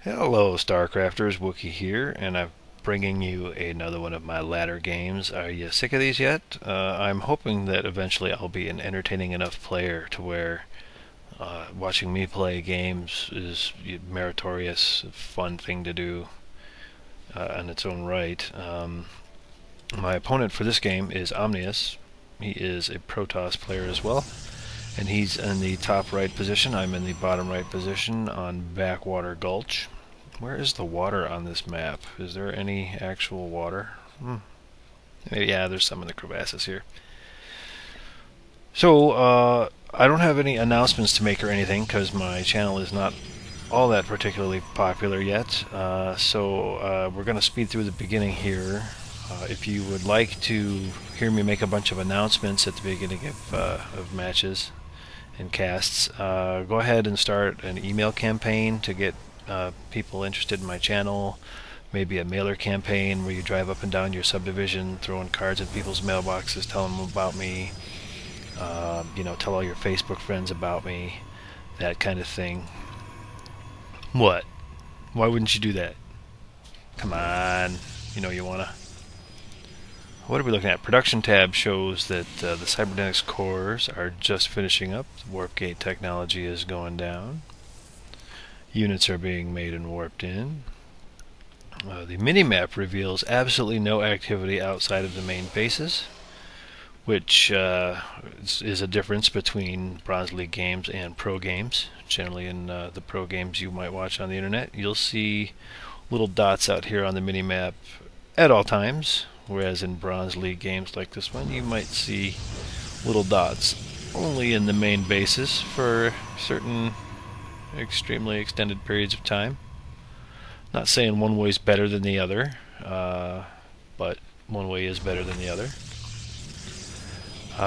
Hello, StarCrafters, Wookie here, and I'm bringing you another one of my ladder games. Are you sick of these yet? I'm hoping that eventually I'll be an entertaining enough player to where watching me play games is a meritorious, fun thing to do in its own right. My opponent for this game is Omnious. He is a Protoss player as well, and he's in the top right position. I'm in the bottom right position on Backwater Gulch. Where is the water on this map? Is there any actual water? Yeah, there's some in the crevasses here. So, I don't have any announcements to make or anything because my channel is not all that particularly popular yet. We're going to speed through the beginning here. If you would like to hear me make a bunch of announcements at the beginning of matches and casts, go ahead and start an email campaign to get people interested in my channel. Maybe a mailer campaign where you drive up and down your subdivision throwing cards in people's mailboxes, tell them about me, tell all your Facebook friends about me, that kind of thing. What? Why wouldn't you do that? Come on, you wanna. What are we looking at? Production tab shows that the cybernetics cores are just finishing up. The warp gate technology is going down. Units are being made and warped in. The minimap reveals absolutely no activity outside of the main bases, which is a difference between Bronze League games and pro games. Generally in the pro games you might watch on the internet, you'll see little dots out here on the minimap at all times, whereas in Bronze League games like this one you might see little dots only in the main bases for certain extremely extended periods of time. Not saying one way is better than the other, but one way is better than the other.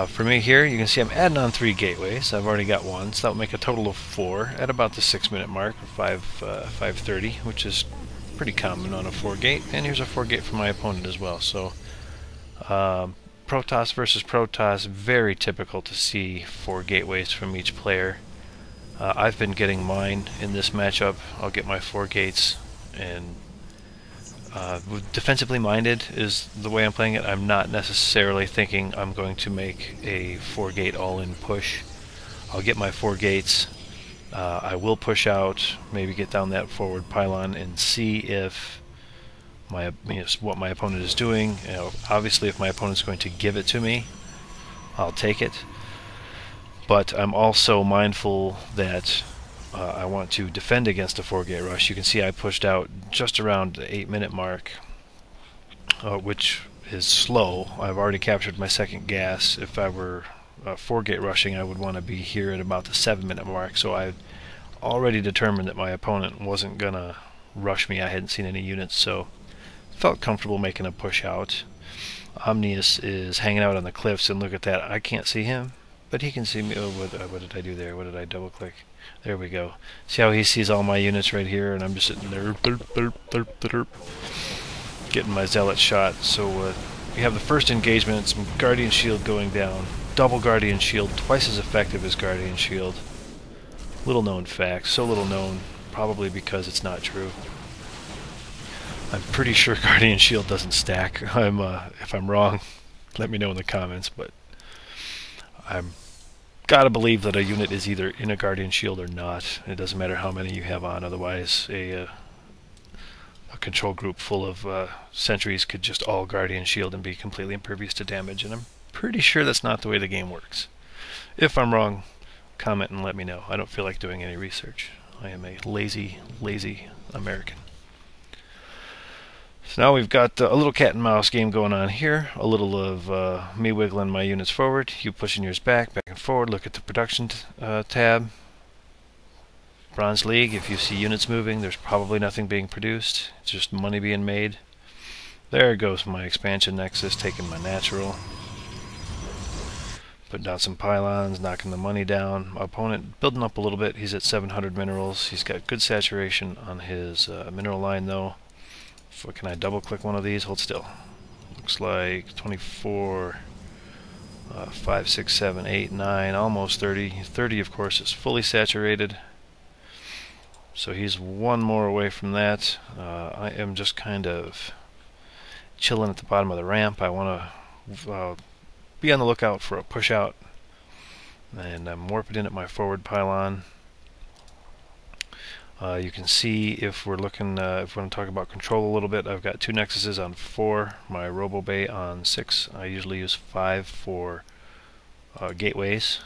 For me here, you can see I'm adding on 3 gateways. I've already got one, so that will make a total of 4 at about the 6-minute mark, or 5:30, which is pretty common on a 4-gate. And here's a 4-gate for my opponent as well. So Protoss versus Protoss, very typical to see 4 gateways from each player. I've been getting mine in this matchup. I'll get my 4 gates, and defensively minded is the way I'm playing it. I'm not necessarily thinking I'm going to make a 4-gate all-in push. I'll get my 4 gates. I will push out, maybe get down that forward pylon and see if what my opponent is doing. Obviously, if my opponent's going to give it to me, I'll take it. But I'm also mindful that I want to defend against a 4-gate rush. You can see I pushed out just around the 8-minute mark, which is slow. I've already captured my second gas. If I were 4-gate rushing, I would want to be here at about the 7-minute mark. So I already determined that my opponent wasn't going to rush me. I hadn't seen any units, so felt comfortable making a push out. Omnious is hanging out on the cliffs, and look at that. I can't see him, but he can see me. Oh, what did I do there? What did I double click? There we go. See how he sees all my units right here, and I'm just sitting there getting my zealot shot. So we have the first engagement, some Guardian Shield going down. Double Guardian Shield, twice as effective as Guardian Shield. Little known fact, so little known, probably because it's not true. I'm pretty sure Guardian Shield doesn't stack. If I'm wrong, let me know in the comments, but I'm gotta believe that a unit is either in a Guardian Shield or not. It doesn't matter how many you have on, otherwise a control group full of sentries could just all Guardian Shield and be completely impervious to damage, and I'm pretty sure that's not the way the game works. If I'm wrong, comment and let me know. I don't feel like doing any research. I am a lazy American. So now we've got a little cat and mouse game going on here. A little of me wiggling my units forward, you pushing yours back and forward. Look at the production tab. Bronze League, if you see units moving, there's probably nothing being produced. It's just money being made. There goes my expansion nexus, taking my natural. Putting down some pylons, knocking the money down. My opponent building up a little bit. He's at 700 minerals. He's got good saturation on his mineral line though. Can I double click one of these? Hold still. Looks like 24, 5, 6, 7, 8, 9, almost 30. 30 of course is fully saturated. So he's one more away from that. I am just kind of chilling at the bottom of the ramp. I want to be on the lookout for a push out, and I'm warping in at my forward pylon. You can see if we're looking, if we want to talk about control a little bit, I've got 2 nexuses on 4, my robo bay on 6. I usually use 5 for gateways.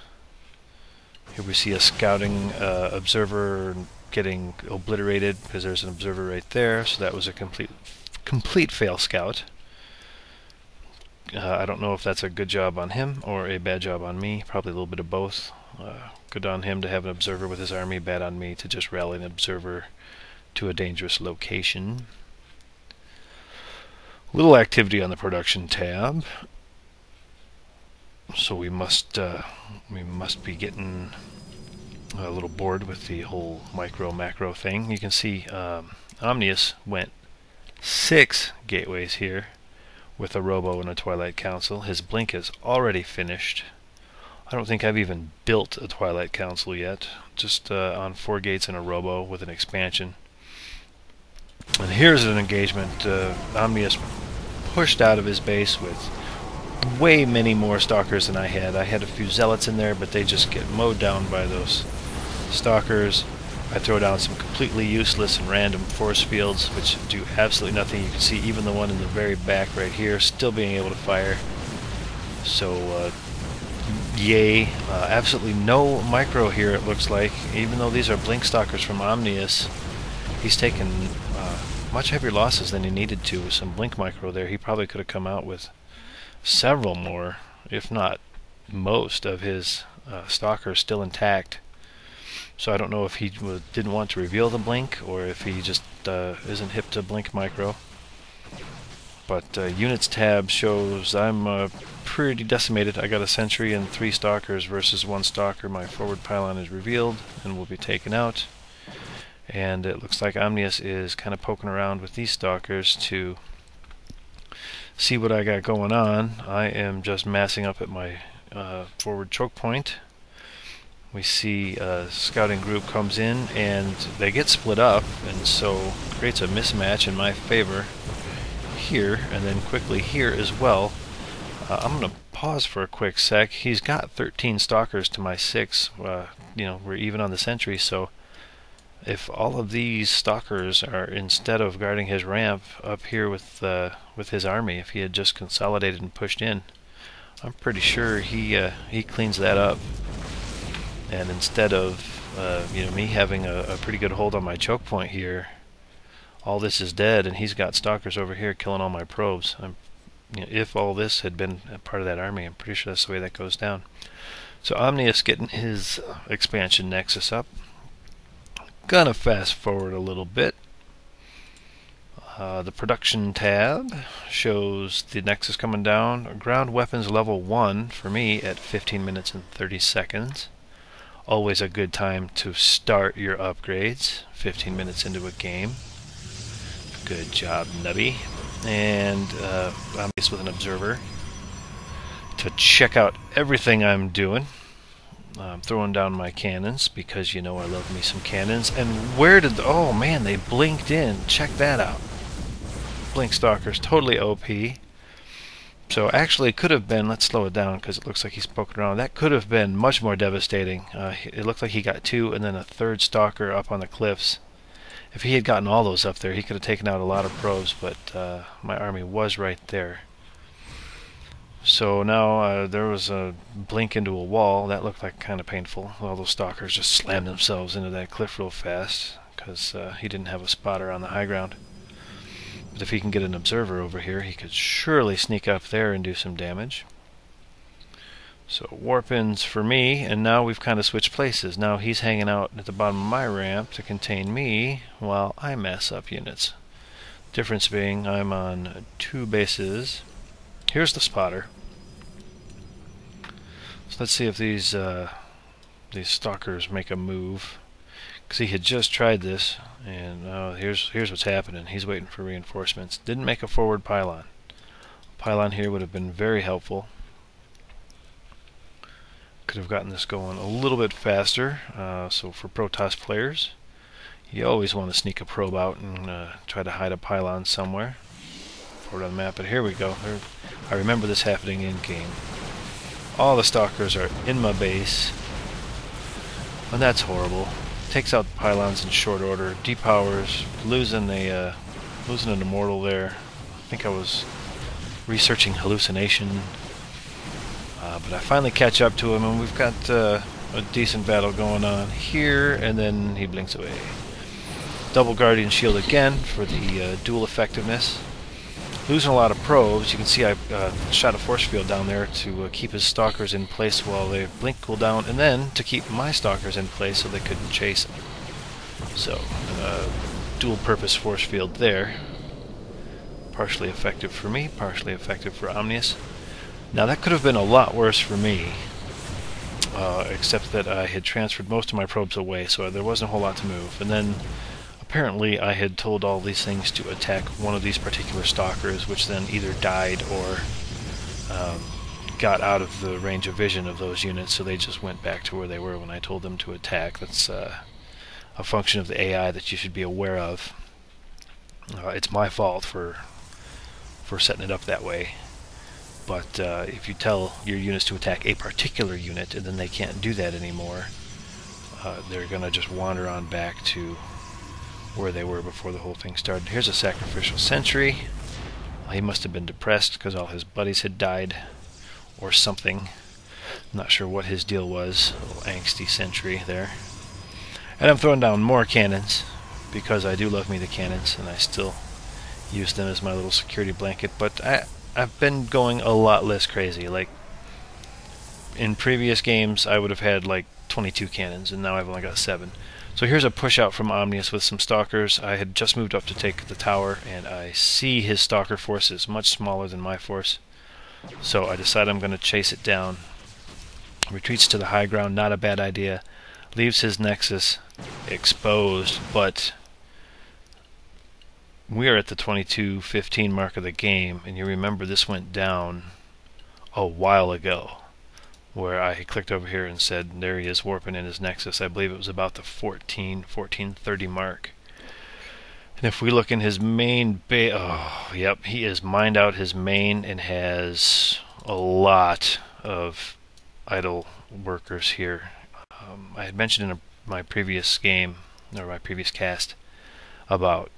Here we see a scouting observer getting obliterated because there's an observer right there, so that was a complete fail scout. I don't know if that's a good job on him or a bad job on me, probably a little bit of both. Good on him to have an observer with his army, bad on me to just rally an observer to a dangerous location. Little activity on the production tab, so we must be getting a little bored with the whole micro macro thing. You can see Omnious went 6 gateways here with a robo and a Twilight Council. His blink is already finished. I don't think I've even built a Twilight Council yet, just on 4 gates and a robo with an expansion. And here's an engagement. Omnious pushed out of his base with way many more stalkers than I had. I had a few zealots in there, but they just get mowed down by those stalkers. I throw down some completely useless and random force fields which do absolutely nothing. You can see even the one in the very back right here still being able to fire. So yay. Absolutely no micro here, it looks like. Even though these are blink stalkers from Omnious, he's taken much heavier losses than he needed to with some blink micro there. He probably could have come out with several more, if not most, of his stalkers still intact. So I don't know if he didn't want to reveal the blink or if he just isn't hip to blink micro. But units tab shows I'm pretty decimated. I got a sentry and 3 stalkers versus 1 stalker. My forward pylon is revealed and will be taken out. And it looks like Omnious is kind of poking around with these stalkers to see what I got going on. I am just massing up at my forward choke point. We see a scouting group comes in and they get split up, and so creates a mismatch in my favor here and then quickly here as well. I'm going to pause for a quick sec. He's got 13 stalkers to my 6. You know, we're even on the sentry, so if all of these stalkers are, instead of guarding his ramp up here with his army, if he had just consolidated and pushed in, I'm pretty sure he cleans that up. And instead of you know, me having a pretty good hold on my choke point here, all this is dead, and he's got stalkers over here killing all my probes. You know, if all this had been a part of that army, I'm pretty sure that's the way that goes down. So Omnious getting his expansion nexus up. Gonna fast forward a little bit. The production tab shows the nexus coming down. Ground weapons level 1 for me at 15 minutes and 30 seconds. Always a good time to start your upgrades 15 minutes into a game. Good job, Nubby. And I'm based with an observer to check out everything I'm doing. I'm throwing down my cannons because you know I love me some cannons. And where did oh man, they blinked in. Check that out. Blink stalkers, totally OP. So actually it could have been, let's slow it down because it looks like he's poking around. That could have been much more devastating. It looked like he got 2 and then a 3rd stalker up on the cliffs. If he had gotten all those up there, he could have taken out a lot of probes, but my army was right there. So now there was a blink into a wall. That looked like kind of painful. All those stalkers just slammed themselves into that cliff real fast because he didn't have a spotter on the high ground. But if he can get an observer over here, he could surely sneak up there and do some damage. So warp-ins for me, and now we've kind of switched places. Now he's hanging out at the bottom of my ramp to contain me while I mess up units. Difference being I'm on 2 bases. Here's the spotter. So let's see if these stalkers make a move. Because he had just tried this, and here's what's happening. He's waiting for reinforcements. Didn't make a forward pylon. Pylon here would have been very helpful. Could have gotten this going a little bit faster. So for Protoss players, You always want to sneak a probe out and try to hide a pylon somewhere. Forward on the map, but here we go. I remember this happening in game. All the stalkers are in my base, and that's horrible. Takes out the pylons in short order. Depowers, losing an immortal there. I think I was researching hallucination, but I finally catch up to him, and we've got a decent battle going on here, and then he blinks away. Double Guardian Shield again for the dual effectiveness. Losing a lot of probes. You can see I shot a force field down there to keep his stalkers in place while they blink cool down, and then to keep my stalkers in place so they couldn't chase him. So, dual purpose force field there. Partially effective for me, partially effective for Omnious. Now that could have been a lot worse for me, except that I had transferred most of my probes away, so there wasn't a whole lot to move. And then apparently I had told all these things to attack one of these particular stalkers, which then either died or got out of the range of vision of those units, so they just went back to where they were when I told them to attack. That's a function of the AI that you should be aware of. It's my fault for setting it up that way. But if you tell your units to attack a particular unit and then they can't do that anymore, they're going to just wander on back to where they were before the whole thing started. Here's a sacrificial sentry. He must have been depressed because all his buddies had died or something. I'm not sure what his deal was. A little angsty sentry there. And I'm throwing down more cannons because I do love me the cannons, and I still use them as my little security blanket. But I've been going a lot less crazy. Like in previous games I would have had like 22 cannons, and now I've only got 7. So here's a push out from Omnious with some stalkers. I had just moved up to take the tower, and I see his stalker force is much smaller than my force. So I decide I'm going to chase it down. Retreats to the high ground, not a bad idea. Leaves his nexus exposed, but we are at the 22:15 mark of the game, and you remember this went down a while ago, where I clicked over here and said there he is warping in his nexus. I believe it was about the 14:30 mark. And if we look in his main base, oh yep, he has mined out his main and has a lot of idle workers here. I had mentioned in my previous game, or my previous cast, about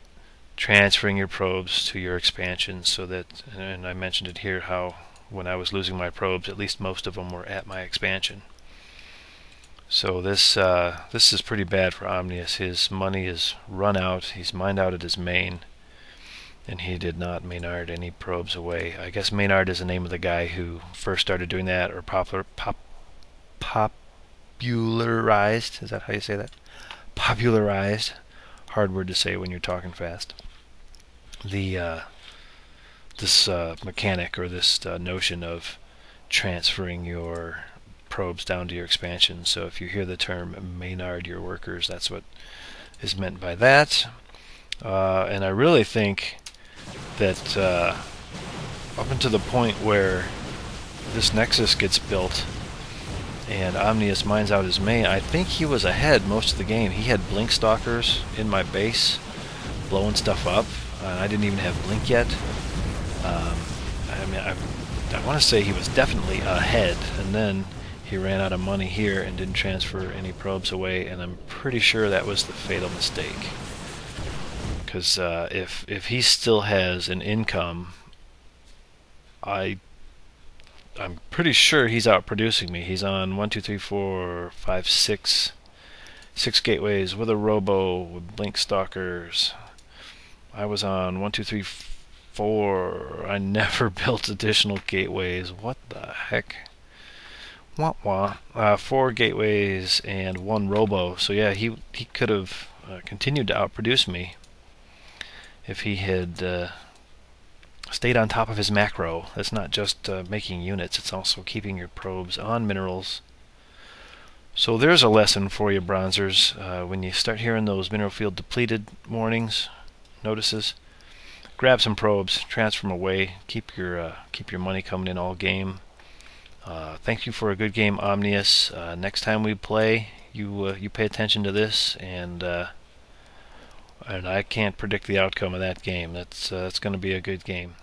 transferring your probes to your expansion, so that, and I mentioned it here, how when I was losing my probes, at least most of them were at my expansion. So this is pretty bad for Omnious. His money is run out. He's mined out at his main, and he did not Maynard any probes away. I guess Maynard is the name of the guy who first started doing that, or popularized. Is that how you say that? Popularized. Hard word to say when you're talking fast. This mechanic, or this notion of transferring your probes down to your expansion. So if you hear the term Maynard your workers, that's what is meant by that. And I really think that up until the point where this nexus gets built and Omnious mines out his main, I think he was ahead most of the game. He had blink stalkers in my base blowing stuff up, and I didn't even have blink yet. I mean, I want to say he was definitely ahead, and then he ran out of money here and didn't transfer any probes away, and I'm pretty sure that was the fatal mistake. Because if he still has an income, I'm pretty sure he's outproducing me. He's on 1, 2, 3, 4, 5, 6 gateways with a robo with blink stalkers. I was on 1, 2, 3, 4. I never built additional gateways. What the heck? Wah wah. 4 gateways and 1 robo. So yeah, he could have continued to outproduce me if he had stayed on top of his macro. That's not just making units, it's also keeping your probes on minerals. So there's a lesson for you, bronzers. When you start hearing those mineral field depleted warnings, notices, grab some probes, transfer them away, keep your money coming in all game. Thank you for a good game, Omnious. Next time we play, you pay attention to this, and and I can't predict the outcome of that game. That's going to be a good game.